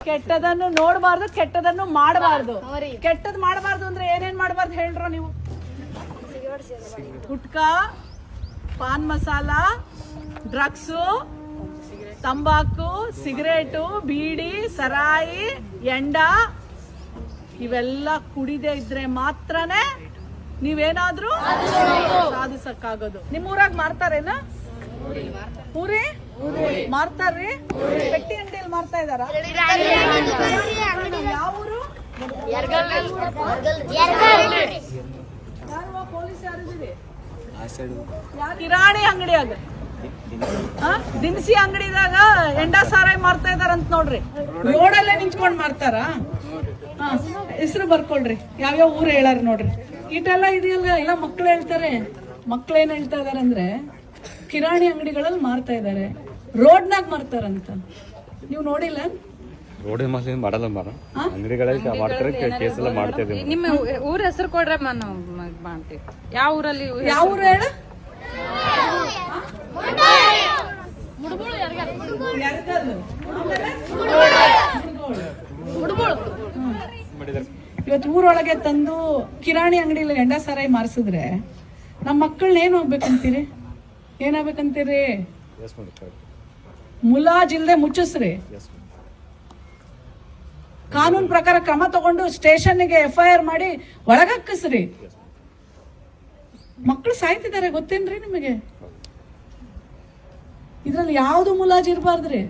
ಕೆಟ್ಟದನ್ನು ನೋಡಬಾರ್ದು, ಕೆಟ್ಟದನ್ನು ಮಾಡಬಾರ್ದು. ಕೆಟ್ಟದ್ ಮಾಡಬಾರ್ದು ಅಂದ್ರೆ ಏನೇನ್ ಮಾಡಬಾರ್ದು ಹೇಳ್ರೋ ನೀವು? ಗುಟ್ಕಾ, ಪಾನ್ ಮಸಾಲ, ಡ್ರಗ್ಸು, ತಂಬಾಕು, ಸಿಗರೇಟು, ಬೀಡಿ, ಸರಾಯಿ, ಎಂಡ ಇವೆಲ್ಲ ಕುಡಿದೇ ಇದ್ರೆ ಮಾತ್ರನೇ ನೀವೇನಾದ್ರೂ ಸಾಧಿಸಕ್ಕಾಗೋದು. ನಿಮ್ಮೂರಾಗ ಮಾರ್ತಾರೇನ? ಪೂರಿ ಮಾರ್ತಾರ್ರಿ? ಪೆಟ್ಟಿ ಅಂಗಡಿಯಲ್ಲಿ ಮಾರ್ತಾ ಇದಾರ? ಯಾವ ಊರು? ಪೊಲೀಸ್ ಯಾರಿದ್ದೀರಿ? ಕಿರಾಣಿ ಅಂಗಡಿಯಾಗ, ದಿನಸಿ ಅಂಗಡಿದಾಗ ಎಂಡ ಸಾರಾಯಿ ಮಾರ್ತಾ ಇದಾರಂತ ನೋಡ್ರಿ. ರೋಡಲ್ಲೇ ನಿಂತ್ಕೊಂಡ್ ಮಾರ್ತಾರ? ಹೆಸರು ಬರ್ಕೊಳ್ರಿ, ಯಾವ್ಯಾವ ಊರು ಹೇಳಾರ ನೋಡ್ರಿ. ಇಟೆಲ್ಲ ಇದೆಯಲ್ಲ, ಎಲ್ಲ ಮಕ್ಳು ಹೇಳ್ತಾರೆ. ಮಕ್ಳು ಏನ್ ಹೇಳ್ತಾ ಇದಾರೆ ಅಂದ್ರೆ ಕಿರಾಣಿ ಅಂಗಡಿಗಳಲ್ಲಿ ಮಾರ್ತಾ ಇದಾರೆ, ರೋಡ್ನಾಗ ಮಾರ್ತಾರಂತ. ನೀವು ನೋಡಿಲ್ಲ? ರೋಡ್ ಮಾಡಲ್ಲ ಮಾರ, ಅಂಗಡಿಗಳಲ್ಲಿ ಮಾಡ್ತಾರೆ, ಕೇಸ್ ಎಲ್ಲ ಮಾಡ್ತಾ ಇದೀವಿ. ನಿಮ್ಮ ಊರ ಹೆಸರು ಕೊಡ್ರೆ ನಾವು ಮಾಡ್ತೀವಿ. ಯಾವ ಊರಲ್ಲಿ? ಯಾವ ಊರು ಹೇಳ? ಇವತ್ತು ಊರೊಳಗೆ ತಂದು ಕಿರಾಣಿ ಅಂಗಡಿಯಲ್ಲಿ ಎಂಡ ಸಾರಾಯಿ ಮಾರ್ಸಿದ್ರೆ ನಮ್ಮ ಮಕ್ಕಳನ್ನ ಏನ್ ಹೋಗ್ಬೇಕಂತೀರಿ? ಏನಾಗ್ಬೇಕಂತೀರಿ? ಮುಲಾಜಿಲ್ದೆ ಮುಚ್ಚಿಸ್ರಿ. ಕಾನೂನು ಪ್ರಕಾರ ಕ್ರಮ ತಗೊಂಡು ಸ್ಟೇಷನ್ಗೆ FIR ಮಾಡಿ ಒಳಗಕ್ಕಿಸ್ರಿ. ಮಕ್ಕಳು ಸಾಯ್ತಿದ್ದಾರೆ ಗೊತ್ತೇನ್ರಿ ನಿಮಗೆ? ಇದ್ರಲ್ಲಿ ಯಾವ್ದು ಮುಲಾಜ್ ಇರಬಾರ್ದ್ರಿ.